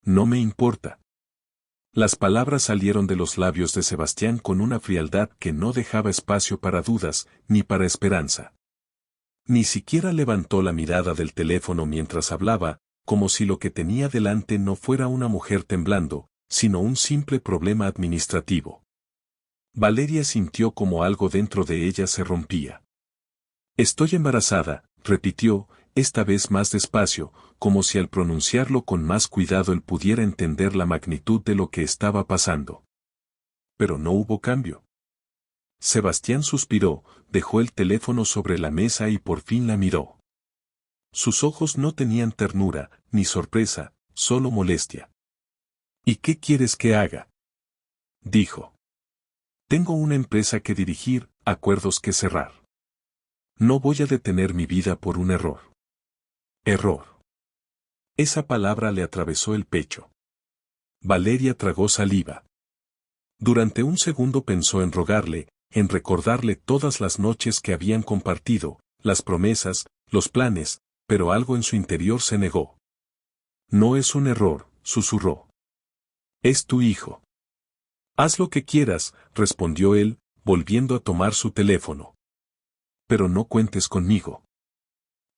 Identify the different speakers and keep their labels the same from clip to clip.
Speaker 1: No me importa. Las palabras salieron de los labios de Sebastián con una frialdad que no dejaba espacio para dudas, ni para esperanza. Ni siquiera levantó la mirada del teléfono mientras hablaba, como si lo que tenía delante no fuera una mujer temblando, sino un simple problema administrativo. Valeria sintió como algo dentro de ella se rompía. Estoy embarazada, repitió, esta vez más despacio, como si al pronunciarlo con más cuidado él pudiera entender la magnitud de lo que estaba pasando. Pero no hubo cambio. Sebastián suspiró, dejó el teléfono sobre la mesa y por fin la miró. Sus ojos no tenían ternura, ni sorpresa, solo molestia. ¿Y qué quieres que haga?, dijo. Tengo una empresa que dirigir, acuerdos que cerrar. No voy a detener mi vida por un error. Error. Esa palabra le atravesó el pecho. Valeria tragó saliva. Durante un segundo pensó en rogarle, en recordarle todas las noches que habían compartido, las promesas, los planes, pero algo en su interior se negó. No es un error, susurró. Es tu hijo. Haz lo que quieras, respondió él, volviendo a tomar su teléfono. Pero no cuentes conmigo.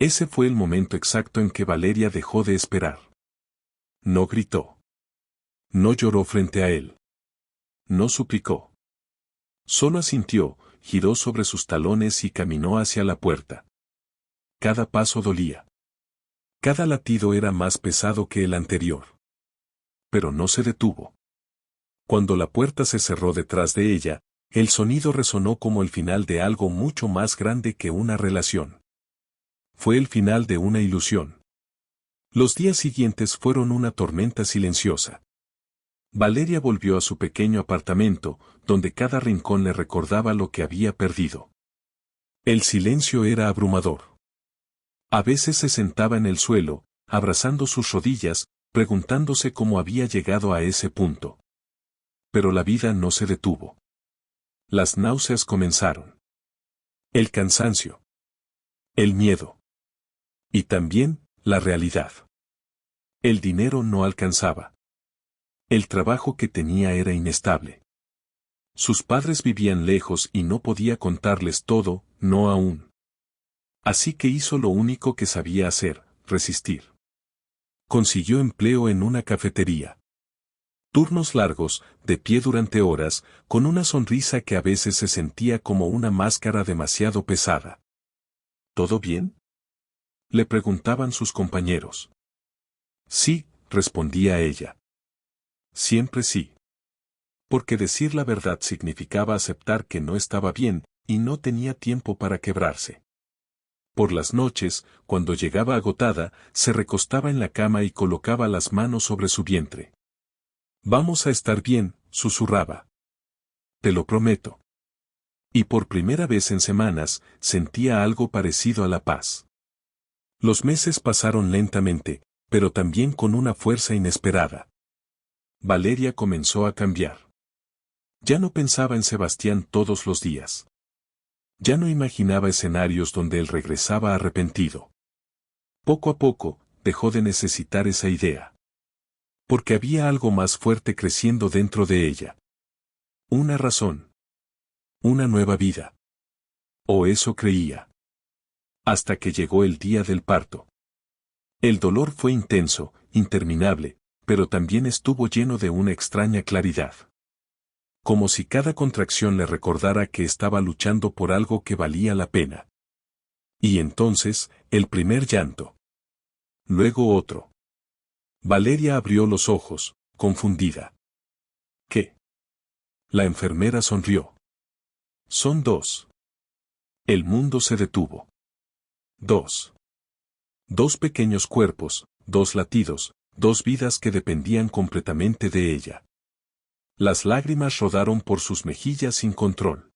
Speaker 1: Ese fue el momento exacto en que Valeria dejó de esperar. No gritó. No lloró frente a él. No suplicó. Solo asintió, giró sobre sus talones y caminó hacia la puerta. Cada paso dolía. Cada latido era más pesado que el anterior. Pero no se detuvo. Cuando la puerta se cerró detrás de ella, el sonido resonó como el final de algo mucho más grande que una relación. Fue el final de una ilusión. Los días siguientes fueron una tormenta silenciosa. Valeria volvió a su pequeño apartamento, donde cada rincón le recordaba lo que había perdido. El silencio era abrumador. A veces se sentaba en el suelo, abrazando sus rodillas, preguntándose cómo había llegado a ese punto. Pero la vida no se detuvo. Las náuseas comenzaron. El cansancio. El miedo. Y también, la realidad. El dinero no alcanzaba. El trabajo que tenía era inestable. Sus padres vivían lejos y no podía contarles todo, no aún. Así que hizo lo único que sabía hacer, resistir. Consiguió empleo en una cafetería. Turnos largos, de pie durante horas, con una sonrisa que a veces se sentía como una máscara demasiado pesada. ¿Todo bien?, le preguntaban sus compañeros. Sí, respondía ella. Siempre sí. Porque decir la verdad significaba aceptar que no estaba bien, y no tenía tiempo para quebrarse. Por las noches, cuando llegaba agotada, se recostaba en la cama y colocaba las manos sobre su vientre. Vamos a estar bien, susurraba. Te lo prometo. Y por primera vez en semanas, sentía algo parecido a la paz. Los meses pasaron lentamente, pero también con una fuerza inesperada. Valeria comenzó a cambiar. Ya no pensaba en Sebastián todos los días. Ya no imaginaba escenarios donde él regresaba arrepentido. Poco a poco, dejó de necesitar esa idea. Porque había algo más fuerte creciendo dentro de ella. Una razón. Una nueva vida. O eso creía. Hasta que llegó el día del parto. El dolor fue intenso, interminable, pero también estuvo lleno de una extraña claridad. Como si cada contracción le recordara que estaba luchando por algo que valía la pena. Y entonces, el primer llanto. Luego otro. Valeria abrió los ojos, confundida. ¿Qué? La enfermera sonrió. Son dos. El mundo se detuvo. Dos. Dos pequeños cuerpos, dos latidos, dos vidas que dependían completamente de ella. Las lágrimas rodaron por sus mejillas sin control.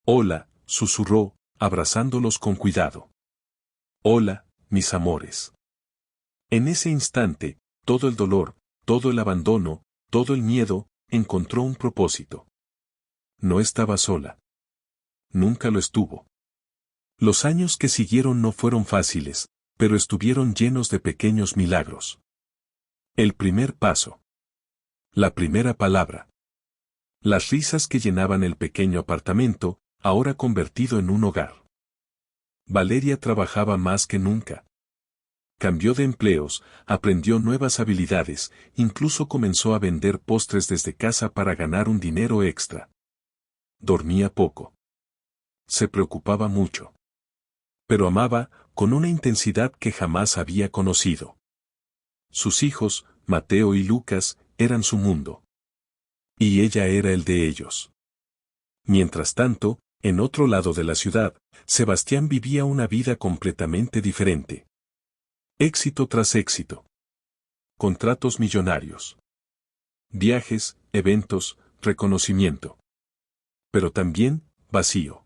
Speaker 1: Hola, susurró, abrazándolos con cuidado. Hola, mis amores. En ese instante, todo el dolor, todo el abandono, todo el miedo, encontró un propósito. No estaba sola. Nunca lo estuvo. Los años que siguieron no fueron fáciles, pero estuvieron llenos de pequeños milagros. El primer paso. La primera palabra. Las risas que llenaban el pequeño apartamento, ahora convertido en un hogar. Valeria trabajaba más que nunca. Cambió de empleos, aprendió nuevas habilidades, incluso comenzó a vender postres desde casa para ganar un dinero extra. Dormía poco. Se preocupaba mucho. Pero amaba, con una intensidad que jamás había conocido. Sus hijos, Mateo y Lucas, eran su mundo. Y ella era el de ellos. Mientras tanto, en otro lado de la ciudad, Sebastián vivía una vida completamente diferente. Éxito tras éxito. Contratos millonarios. Viajes, eventos, reconocimiento. Pero también, vacío.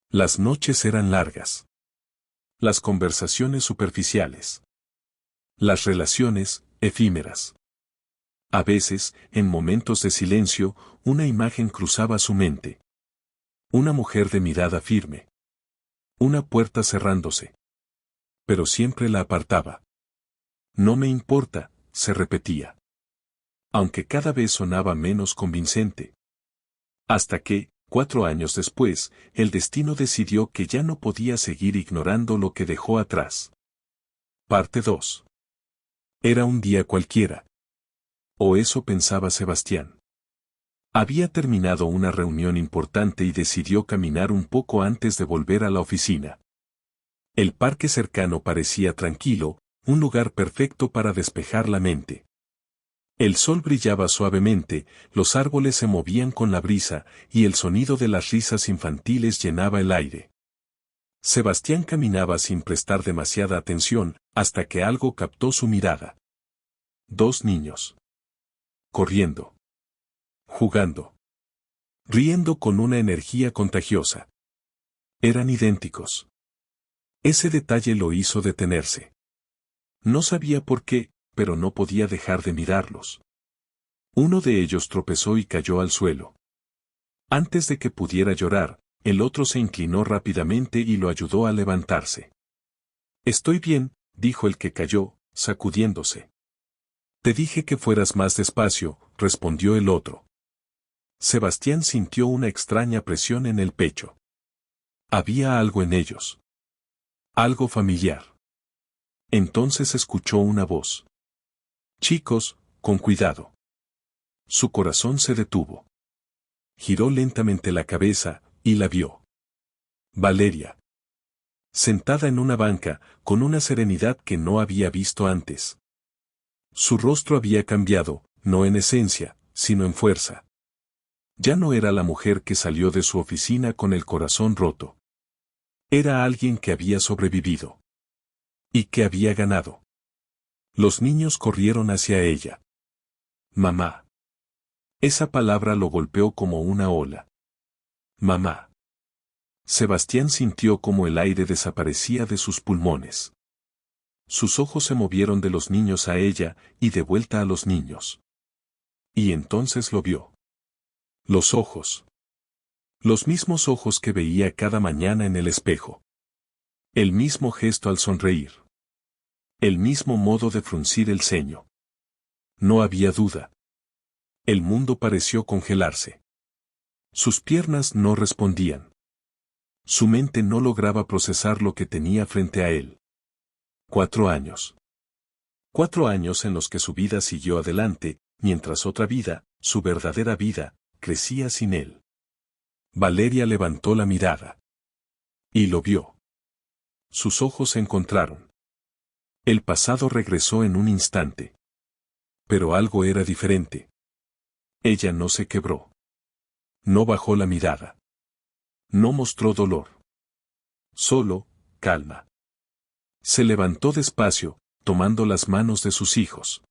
Speaker 1: Las noches eran largas. Las conversaciones superficiales. Las relaciones, efímeras. A veces, en momentos de silencio, una imagen cruzaba su mente. Una mujer de mirada firme. Una puerta cerrándose. Pero siempre la apartaba. No me importa, se repetía. Aunque cada vez sonaba menos convincente. Hasta que, 4 años después, el destino decidió que ya no podía seguir ignorando lo que dejó atrás. Parte 2. Era un día cualquiera. O eso pensaba Sebastián. Había terminado una reunión importante y decidió caminar un poco antes de volver a la oficina. El parque cercano parecía tranquilo, un lugar perfecto para despejar la mente. El sol brillaba suavemente, los árboles se movían con la brisa, y el sonido de las risas infantiles llenaba el aire. Sebastián caminaba sin prestar demasiada atención, hasta que algo captó su mirada. 2 niños. Corriendo. Jugando. Riendo con una energía contagiosa. Eran idénticos. Ese detalle lo hizo detenerse. No sabía por qué, pero no podía dejar de mirarlos. Uno de ellos tropezó y cayó al suelo. Antes de que pudiera llorar, el otro se inclinó rápidamente y lo ayudó a levantarse. Estoy bien, dijo el que cayó, sacudiéndose. Te dije que fueras más despacio, respondió el otro. Sebastián sintió una extraña presión en el pecho. Había algo en ellos. Algo familiar. Entonces escuchó una voz. Chicos, con cuidado. Su corazón se detuvo. Giró lentamente la cabeza, y la vio. Valeria. Sentada en una banca, con una serenidad que no había visto antes. Su rostro había cambiado, no en esencia, sino en fuerza. Ya no era la mujer que salió de su oficina con el corazón roto. Era alguien que había sobrevivido. Y que había ganado. Los niños corrieron hacia ella. Mamá. Esa palabra lo golpeó como una ola. Mamá. Sebastián sintió como el aire desaparecía de sus pulmones. Sus ojos se movieron de los niños a ella, y de vuelta a los niños. Y entonces lo vio. Los ojos. Los mismos ojos que veía cada mañana en el espejo. El mismo gesto al sonreír. El mismo modo de fruncir el ceño. No había duda. El mundo pareció congelarse. Sus piernas no respondían. Su mente no lograba procesar lo que tenía frente a él. 4 años. 4 años en los que su vida siguió adelante, mientras otra vida, su verdadera vida, crecía sin él. Valeria levantó la mirada. Y lo vio. Sus ojos se encontraron. El pasado regresó en un instante. Pero algo era diferente. Ella no se quebró. No bajó la mirada. No mostró dolor. Solo, calma. Se levantó despacio, tomando las manos de sus hijos.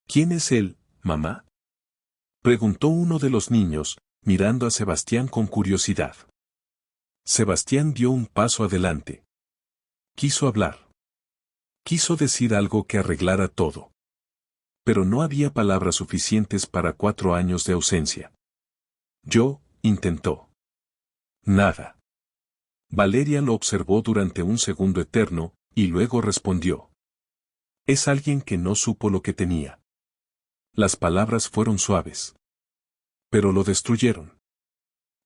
Speaker 1: ¿Quién es él, mamá? Preguntó uno de los niños, mirando a Sebastián con curiosidad. Sebastián dio un paso adelante. Quiso hablar. Quiso decir algo que arreglara todo. Pero no había palabras suficientes para 4 años de ausencia. Intentó. Nada. Valeria lo observó durante un segundo eterno, y luego respondió. Es alguien que no supo lo que tenía. Las palabras fueron suaves. Pero lo destruyeron.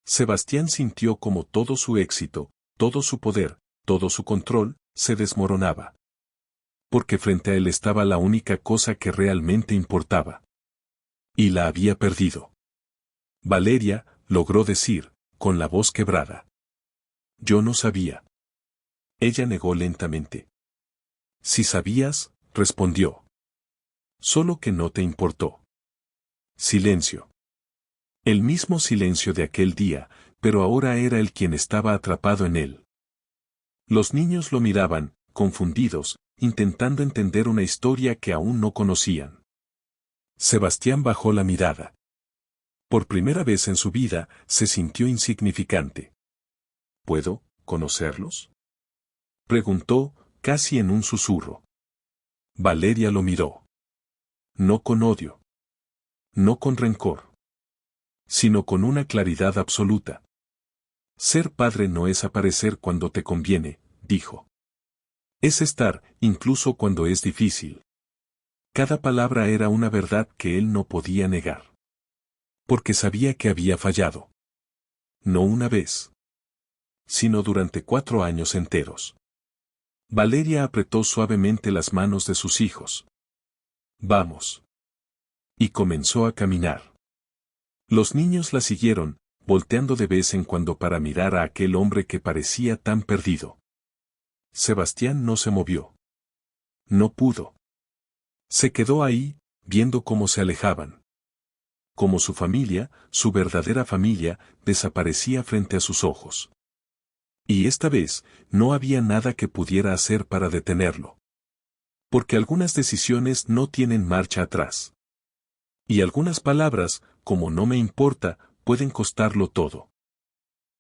Speaker 1: Sebastián sintió como todo su éxito, todo su poder, todo su control, se desmoronaba. Porque frente a él estaba la única cosa que realmente importaba. Y la había perdido. Valeria, logró decir, con la voz quebrada. Yo no sabía. Ella negó lentamente. Si sabías, respondió. Solo que no te importó. Silencio. El mismo silencio de aquel día, pero ahora era él quien estaba atrapado en él. Los niños lo miraban, confundidos, intentando entender una historia que aún no conocían. Sebastián bajó la mirada. Por primera vez en su vida, se sintió insignificante. ¿Puedo conocerlos?, preguntó, casi en un susurro. Valeria lo miró. No con odio. No con rencor. Sino con una claridad absoluta. Ser padre no es aparecer cuando te conviene, dijo. Es estar, incluso cuando es difícil. Cada palabra era una verdad que él no podía negar. Porque sabía que había fallado. No una vez. Sino durante 4 años enteros. Valeria apretó suavemente las manos de sus hijos. Vamos. Y comenzó a caminar. Los niños la siguieron, volteando de vez en cuando para mirar a aquel hombre que parecía tan perdido. Sebastián no se movió. No pudo. Se quedó ahí, viendo cómo se alejaban. Como su familia, su verdadera familia, desaparecía frente a sus ojos. Y esta vez, no había nada que pudiera hacer para detenerlo. Porque algunas decisiones no tienen marcha atrás. Y algunas palabras, como no me importa, pueden costarlo todo.